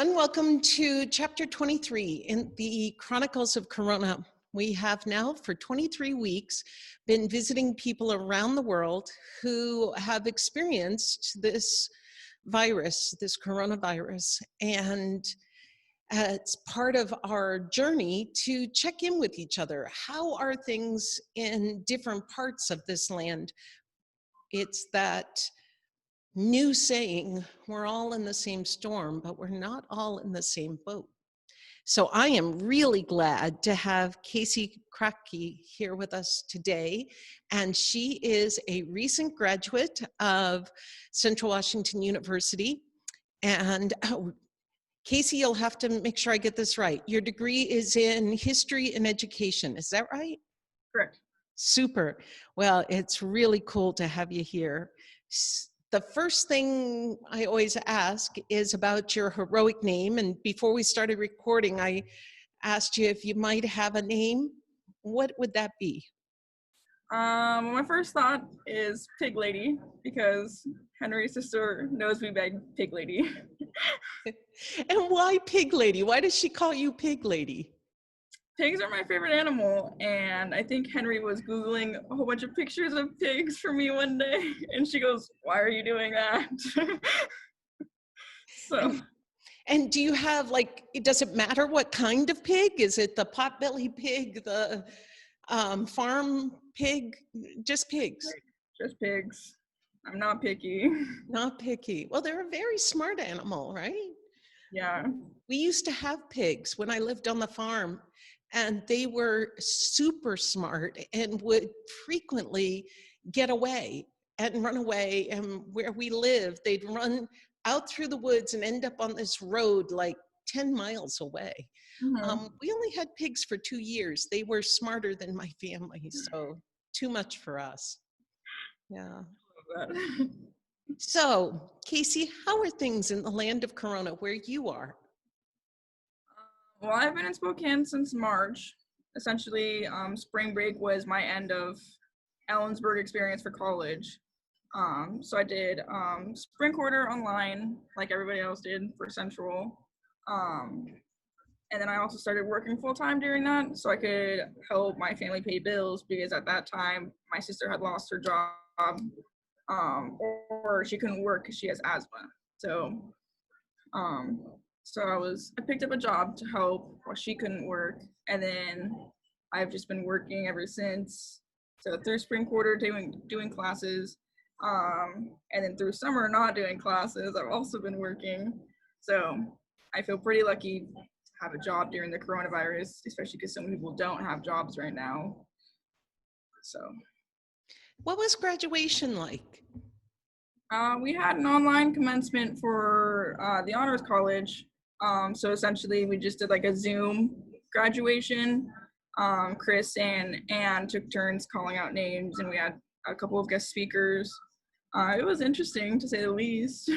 And welcome to chapter 23 in the Chronicles of Corona. We have now for 23 weeks been visiting people around the world who have experienced this virus, this coronavirus. And it's part of our journey to check in with each other. How are things in different parts of this land? It's that new saying, we're all in the same storm, but we're not all in the same boat. So I am really glad to have Kacy Kracke here with us today. And she is a recent graduate of Central Washington University. And Kacy, you'll have to make sure I get this right. Your degree is in history and education. Is that right? Correct. Super. Well, it's really cool to have you here. The first thing I always ask is about your heroic name. And before we started recording, I asked you if you might have a name. What would that be? My first thought is Pig Lady, because Henry's sister knows me by Pig Lady. And why Pig Lady? Why does she call you Pig Lady? Pigs are my favorite animal, and I think Henry was Googling a whole bunch of pictures of pigs for me one day, and she goes, "Why are you doing that?" And do you have, like, does it matter what kind of pig? Is it the potbelly pig, the farm pig? Just pigs? Just pigs. I'm not picky. Not picky. Well, they're a very smart animal, right? Yeah. We used to have pigs when I lived on the farm, and they were super smart and would frequently get away and run away. And where we lived, they'd run out through the woods and end up on this road like 10 miles away. Mm-hmm. We only had pigs for 2 years. They were smarter than my family, so too much for us. Yeah. So, Kacy, how are things in the land of Corona where you are? Well, I've been in Spokane since March. Essentially, spring break was my end of Ellensburg experience for college. So I did spring quarter online, like everybody else did for Central. And then I also started working full time during that, so I could help my family pay bills, because at that time my sister had lost her job, or she couldn't work because she has asthma. So I picked up a job to help while she couldn't work, and then I've just been working ever since. So through spring quarter, doing classes, and then through summer not doing classes, I've also been working. So I feel pretty lucky to have a job during the coronavirus, especially because so many people don't have jobs right now. So. What was graduation like? We had an online commencement for the honors college. So essentially we just did like a Zoom graduation. Chris and Anne took turns calling out names, and we had a couple of guest speakers. It was interesting, to say the least.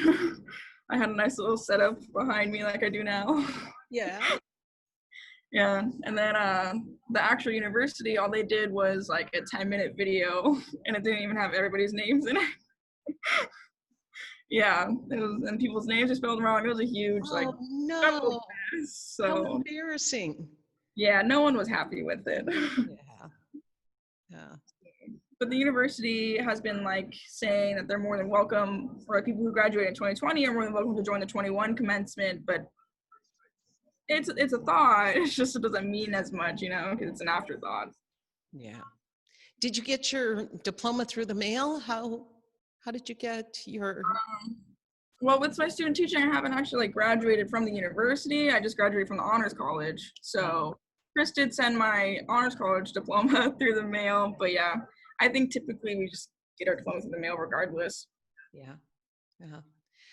I had a nice little setup behind me like I do now. Yeah. Yeah, and then the actual university, all they did was like a 10-minute video, and it didn't even have everybody's names in it. Yeah, it was, and people's names are spelled wrong. It was a huge no. mess. So how embarrassing. Yeah, no one was happy with it. Yeah. But the university has been like saying that they're more than welcome, for people who graduated in 2020 are more than welcome to join the 21 commencement. But it's a thought. It's just, it doesn't mean as much, because it's an afterthought. Yeah. Did you get your diploma through the mail? How did you get your? Well, with my student teaching, I haven't actually graduated from the university. I just graduated from the honors college. So Chris did send my honors college diploma through the mail. But yeah, I think typically we just get our diplomas in the mail regardless. Yeah.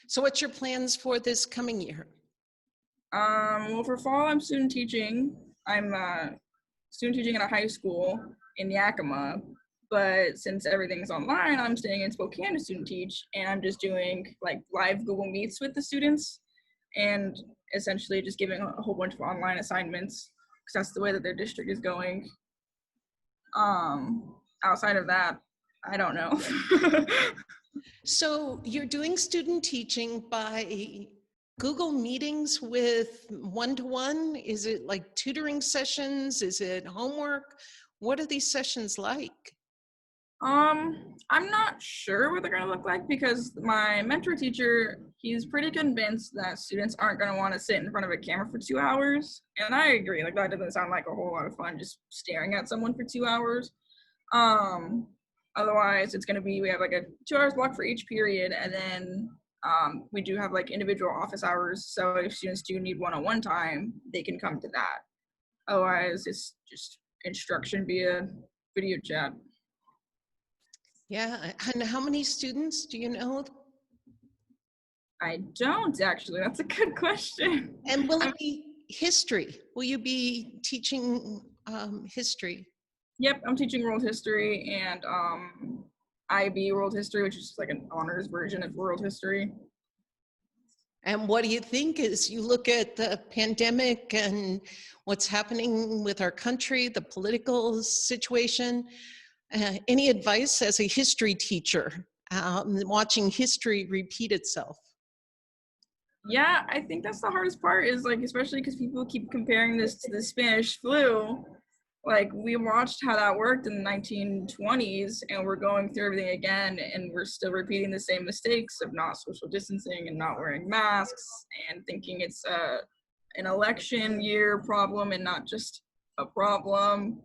So what's your plans for this coming year? Well, for fall, I'm student teaching. I'm student teaching at a high school in Yakima. But since everything's online, I'm staying in Spokane to student teach, and I'm just doing like live Google Meets with the students, and essentially just giving a whole bunch of online assignments, because that's the way that their district is going. Outside of that, I don't know. So you're doing student teaching by Google meetings with one-to-one? Is it like tutoring sessions? Is it homework? What are these sessions like? I'm not sure what they're gonna look like because my mentor teacher, he's pretty convinced that students aren't gonna want to sit in front of a camera for 2 hours. And I agree, like that doesn't sound like a whole lot of fun just staring at someone for 2 hours. Um, Otherwise it's gonna be we have like a 2 hours block for each period, and then we do have like individual office hours. So if students do need one-on-one time, they can come to that. Otherwise, it's just instruction via video chat. Yeah, and how many students do you know? I don't actually. That's a good question. And will it be history? Will you be teaching history? Yep, I'm teaching world history and IB world history, which is just like an honors version of world history. And what do you think as you look at the pandemic and what's happening with our country, the political situation? Any advice as a history teacher, watching history repeat itself? Yeah, I think that's the hardest part is like, especially because people keep comparing this to the Spanish flu. Like we watched how that worked in the 1920s and we're going through everything again and we're still repeating the same mistakes of not social distancing and not wearing masks and thinking it's an election year problem and not just a problem.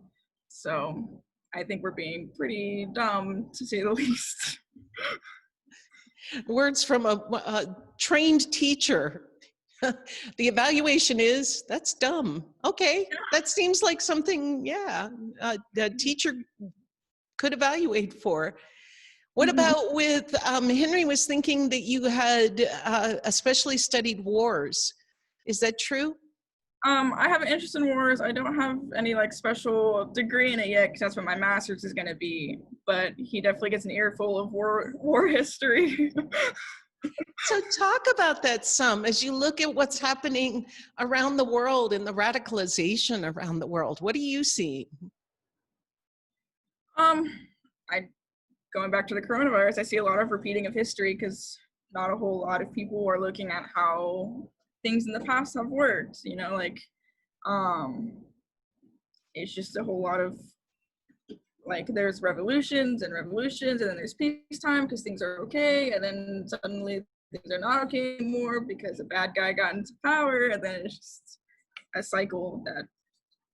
So I think we're being pretty dumb, to say the least. Words from a trained teacher. The evaluation is, that's dumb. Okay, that seems like something, yeah, the teacher could evaluate for. What about with, Henry was thinking that you had especially studied wars. Is that true? I have an interest in wars. I don't have any like special degree in it yet because that's what my master's is going to be. But he definitely gets an earful of war history. So talk about that some as you look at what's happening around the world and the radicalization around the world. What do you see? I going back to the coronavirus, I see a lot of repeating of history because not a whole lot of people are looking at how things in the past have worked. You know, like it's just a whole lot of like there's revolutions and revolutions and then there's peacetime because things are okay and then suddenly things are not okay anymore because a bad guy got into power, and then it's just a cycle that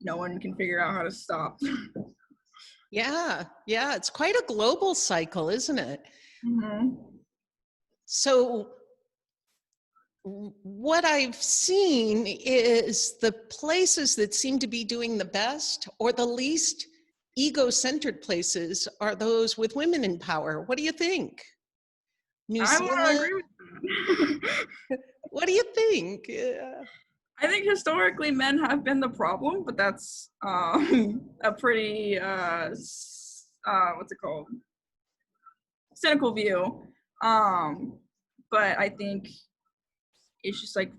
no one can figure out how to stop. Yeah, it's quite a global cycle, isn't it? Mm-hmm. So what I've seen is the places that seem to be doing the best or the least ego-centered places are those with women in power. What do you think? New I want to Zealand? agree with that. What do you think? Yeah. I think historically men have been the problem, but that's a pretty what's it called, cynical view. But I think it's just like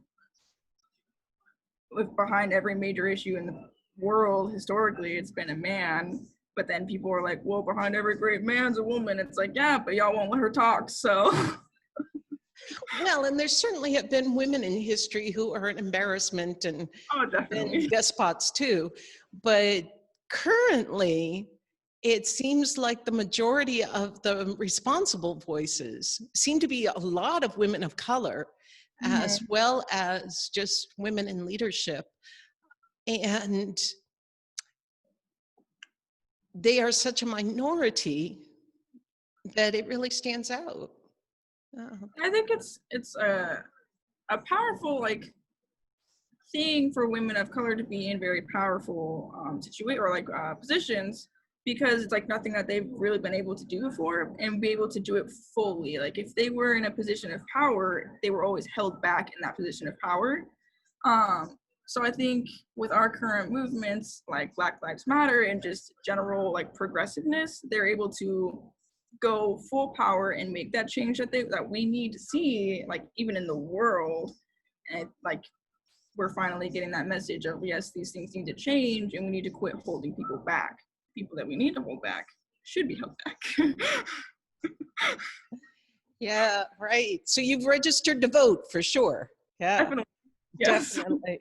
with behind every major issue in the world historically, it's been a man. But then people are like, well, behind every great man's a woman. It's like, yeah, but y'all won't let her talk, so. Well, and there certainly have been women in history who are an embarrassment and Oh, definitely. despots too. But currently, it seems like the majority of the responsible voices seem to be a lot of women of color, as Mm-hmm. well as just women in leadership. And they are such a minority that it really stands out. I think it's a powerful like thing for women of color to be in very powerful situation or like positions, because it's like nothing that they've really been able to do before and be able to do it fully. Like if they were in a position of power, they were always held back in that position of power. So I think with our current movements like Black Lives Matter and just general like progressiveness, they're able to go full power and make that change that we need to see, like even in the world. And like we're finally getting that message of, yes, these things need to change and we need to quit holding people back. People that we need to hold back should be held back. Yeah, right. So you've registered to vote for sure. Yeah, Definitely. Yes. definitely.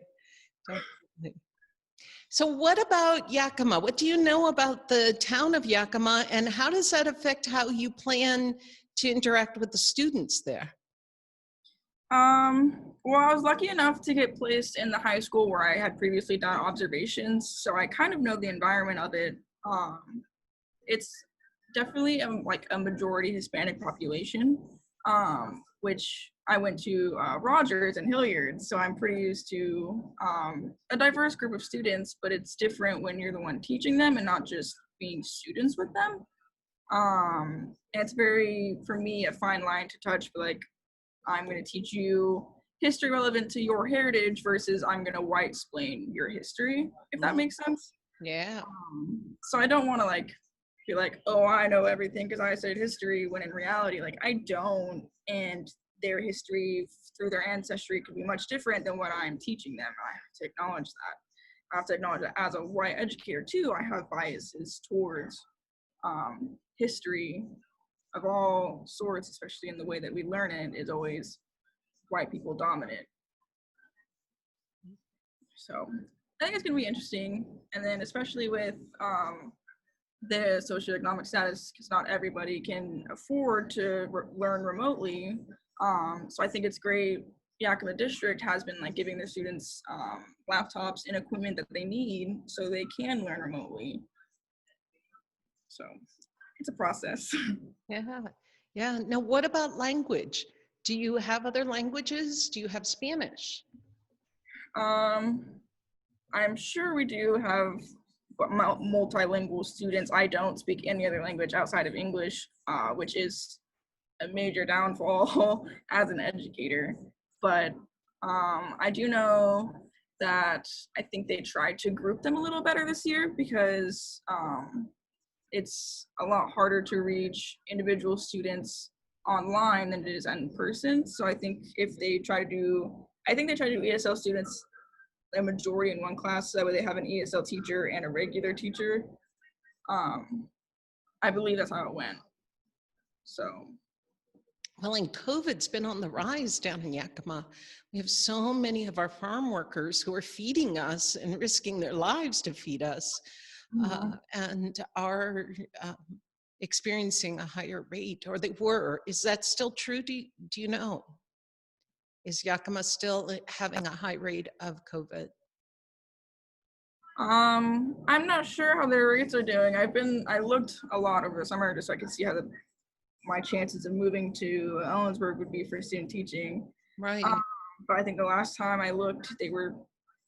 Definitely. So what about Yakima? What do you know about the town of Yakima, and how does that affect how you plan to interact with the students there? Well, I was lucky enough to get placed in the high school where I had previously done observations, so I kind of know the environment of it. It's definitely like a majority Hispanic population, which I went to Rogers and Hilliard, so I'm pretty used to a diverse group of students, but it's different when you're the one teaching them and not just being students with them. And it's very, for me, a fine line to touch, but like, I'm going to teach you history relevant to your heritage versus I'm going to white explain your history, if that makes sense. Yeah. So I don't want to like be like, oh, I know everything because I studied history, when in reality, like I don't, and their history through their ancestry could be much different than what I'm teaching them. I have to acknowledge that. I have to acknowledge that as a white educator too, I have biases towards history of all sorts, especially in the way that we learn it, is always white people dominant. So I think it's going to be interesting. And then especially with the socioeconomic status, because not everybody can afford to learn remotely. So I think it's great. Yakima District has been like giving their students laptops and equipment that they need so they can learn remotely. So it's a process. Yeah. Yeah. Now, what about language? Do you have other languages? Do you have Spanish? um, I'm sure we do have multilingual students. I don't speak any other language outside of English, which is a major downfall as an educator. But I do know that I think they tried to group them a little better this year because it's a lot harder to reach individual students online than it is in person. So I think if they try to do, I think they try to do ESL students a majority in one class, so that way they have an ESL teacher and a regular teacher. I believe that's how it went. So Well, and COVID's been on the rise down in Yakima. We have so many of our farm workers who are feeding us and risking their lives to feed us, and are experiencing a higher rate, or they were. Is that still true? Do you know? Is Yakima still having a high rate of COVID? I'm not sure how their rates are doing. I looked a lot over the summer just so I could see how my chances of moving to Ellensburg would be for student teaching. Right. But I think the last time I looked, they were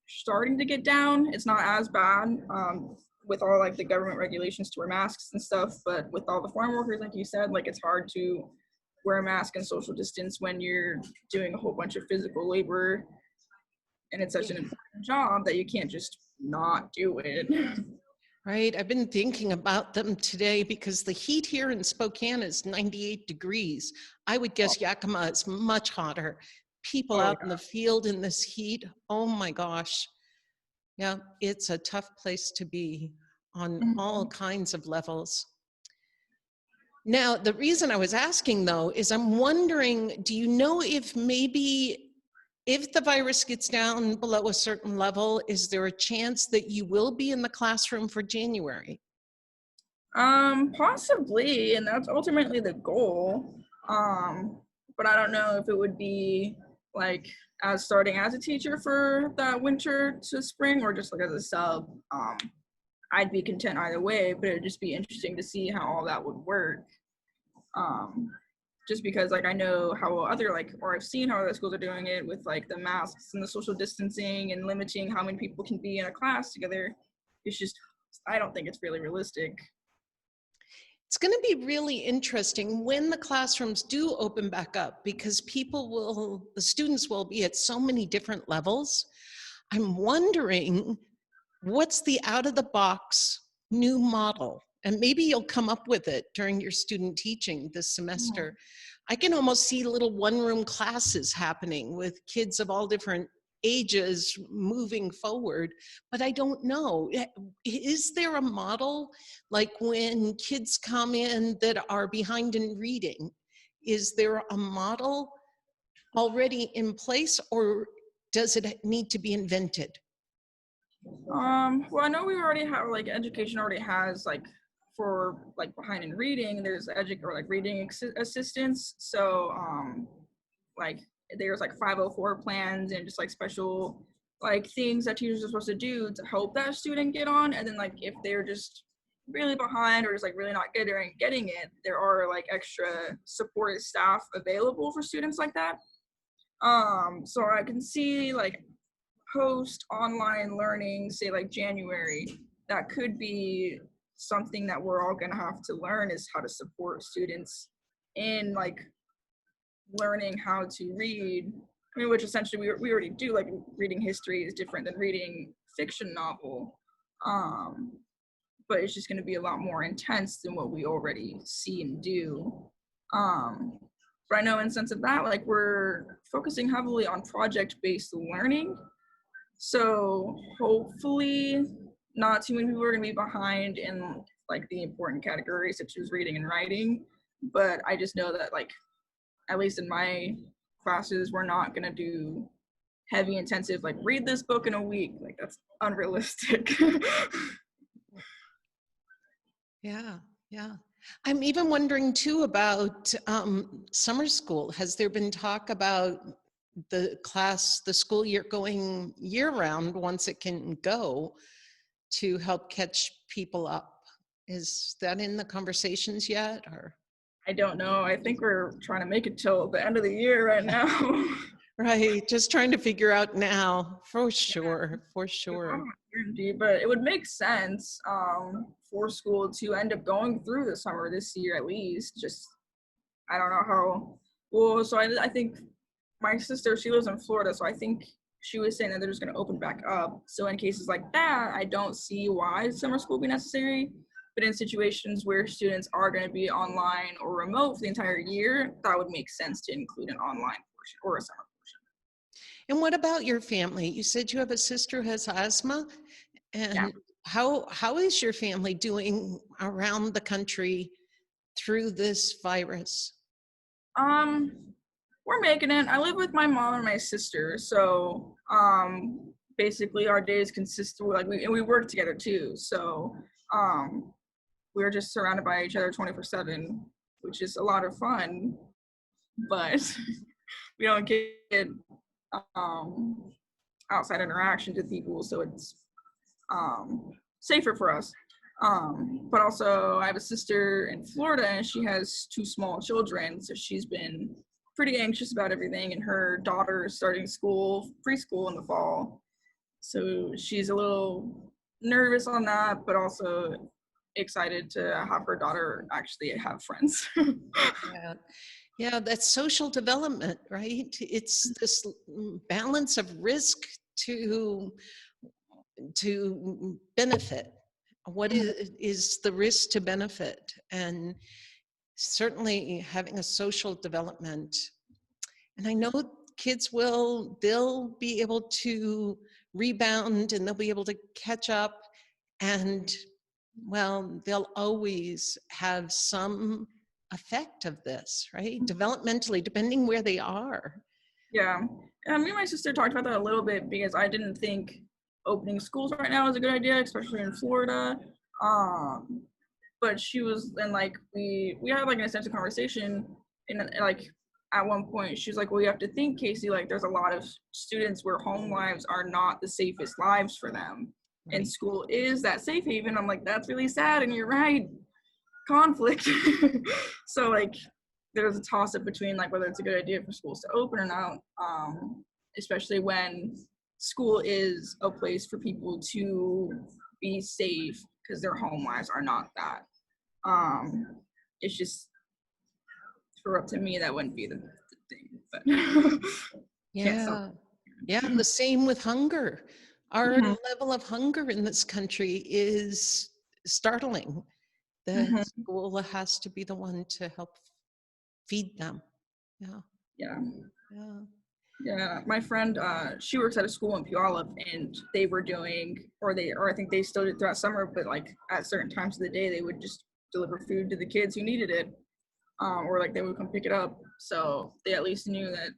starting to get down. It's not as bad with all like the government regulations to wear masks and stuff, but with all the farm workers, like you said, like it's hard to wear a mask and social distance when you're doing a whole bunch of physical labor, and it's such an important job that you can't just not do it. Right. I've been thinking about them today because the heat here in Spokane is 98 degrees. I would guess Yakima is much hotter. People Oh out in the field in this heat, oh my gosh. Yeah, it's a tough place to be on yeah. all kinds of levels. Now, the reason I was asking though is I'm wondering, do you know if maybe if the virus gets down below a certain level, is there a chance that you will be in the classroom for January? Possibly, and that's ultimately the goal. But I don't know if it would be like as starting as a teacher for that winter to spring or just like as a sub. I'd be content either way, but it'd just be interesting to see how all that would work. Um, just because like I know how other like, or I've seen how other schools are doing it with like the masks and the social distancing and limiting how many people can be in a class together. It's just, I don't think it's really realistic. It's going to be really interesting when the classrooms do open back up because the students will be at so many different levels. I'm wondering what's the out of the box new model? And maybe you'll come up with it during your student teaching this semester. I can almost see little one-room classes happening with kids of all different ages moving forward, but I don't know. Is there a model like when kids come in that are behind in reading? Is there a model already in place, or does it need to be invented? Well, I know we already have, like, education already has, like, for, like, behind in reading, there's or like reading assistance. So, like, there's like 504 plans and just like special like things that teachers are supposed to do to help that student get on. And then, like, if they're just really behind or just like really not getting it, there are like extra supportive staff available for students like that. So I can see, like, post online learning, say like January, that could be something that we're all gonna have to learn, is how to support students in like learning how to read. I mean, which essentially we already do. Like, reading history is different than reading fiction novel, um, but it's just going to be a lot more intense than what we already see and do. Um, but I know in sense of that, like, we're focusing heavily on project-based learning. So hopefully not too many people are going to be behind in like the important categories such as reading and writing. But I just know that, like, at least in my classes, we're not going to do heavy intensive, like, read this book in a week. Like, that's unrealistic. Yeah, yeah. I'm even wondering too about summer school. Has there been talk about the school year going year round once it can go, to help catch people up? Is that in the conversations yet, or? I don't know. I think we're trying to make it till the end of the year right now. Right, just trying to figure out now, for sure, for sure. But it would make sense for school to end up going through the summer this year at least. Just, I don't know how. Well, so I think my sister, she lives in Florida, so I think she was saying that they're just going to open back up. So in cases like that, I don't see why summer school be necessary. But in situations where students are going to be online or remote for the entire year, that would make sense to include an online portion or a summer portion. And what about your family? You said you have a sister who has asthma, Yeah. and how is your family doing around the country through this virus? Um, we're making it. I live with my mom and my sister, so basically our days consist of, like, we work together too. So we're just surrounded by each other 24/7, which is a lot of fun, but we don't get um outside interactions with people, so it's safer for us. But also, I have a sister in Florida, and she has two small children, so she's been pretty anxious about everything. And her daughter is starting preschool in the fall, so she's a little nervous on that, but also excited to have her daughter actually have friends. Yeah. Yeah, that's social development, right? It's this balance of risk to benefit. What is the risk to benefit? And certainly having a social development. And I know kids they'll be able to rebound, and they'll be able to catch up, and well, they'll always have some effect of this, right? Developmentally, depending where they are. Yeah. Me and my sister talked about that a little bit because I didn't think opening schools right now is a good idea, especially in Florida. Um, but she was, and like we had like an extensive conversation, and like at one point she was like, well, you have to think, Kacy, like, there's a lot of students where home lives are not the safest lives for them. Right. And school is that safe haven. I'm like, that's really sad, and you're right. Conflict. So, like, there's a toss up between like whether it's a good idea for schools to open or not, especially when school is a place for people to be safe because their home lives are not that. It's just, for up to me, that wouldn't be the thing. But Yeah. Yeah, and the same with hunger. Our Mhm. level of hunger in this country is startling. The school has to be the one to help feed them. Yeah. Yeah. Yeah. Yeah, my friend, she works at a school in Puyallup, and they were doing, or I think they still did throughout summer, but like at certain times of the day, they would just deliver food to the kids who needed it, or like they would come pick it up. So they at least knew that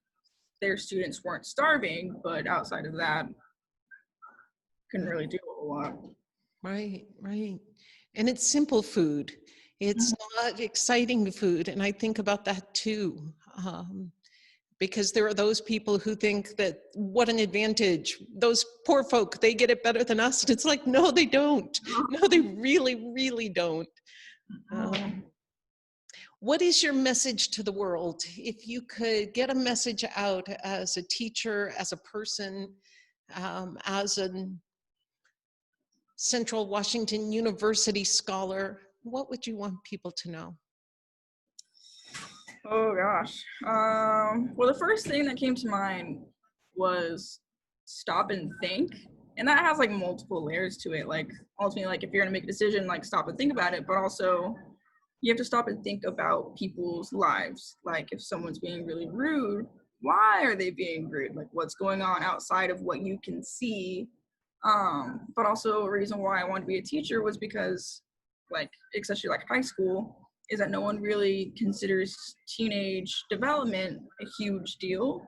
their students weren't starving, but outside of that, couldn't really do a whole lot. Right, right. And it's simple food. It's not exciting food. And I think about that too. Because there are those people who think that what an advantage, those poor folk, they get it better than us. And it's like, no, they don't. No, they really, really don't. What is your message to the world? If you could get a message out as a teacher, as a person, as a Central Washington University scholar, what would you want people to know? Oh gosh. Well, the first thing that came to mind was stop and think. And that has like multiple layers to it. Like ultimately, like if you're gonna make a decision, like stop and think about it, but also you have to stop and think about people's lives. Like if someone's being really rude, why are they being rude? Like what's going on outside of what you can see. But also a reason why I wanted to be a teacher was because like especially like high school, is that no one really considers teenage development a huge deal,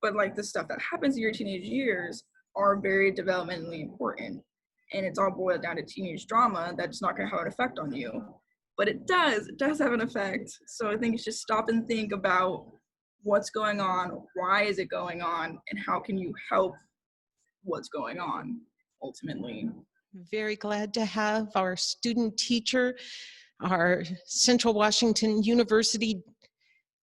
but like the stuff that happens in your teenage years are very developmentally important, and it's all boiled down to teenage drama that's not going to have an effect on you, but it does have an effect. So I think it's just stop and think about what's going on, why is it going on, and how can you help what's going on ultimately. Very glad to have our student teacher, our Central Washington University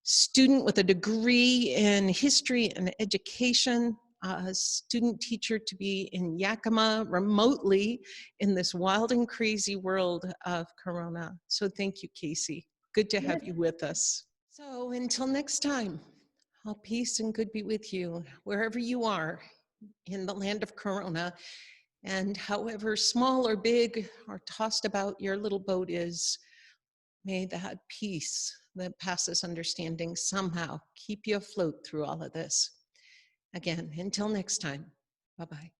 student with a degree in history and education, a student teacher to be in Yakima remotely in this wild and crazy world of Corona. So thank you, Kacy. Good to have you with us. So until next time, all peace and good be with you, wherever you are in the land of Corona. And however small or big or tossed about your little boat is, may that peace that passes understanding somehow keep you afloat through all of this. Again, until next time, bye-bye.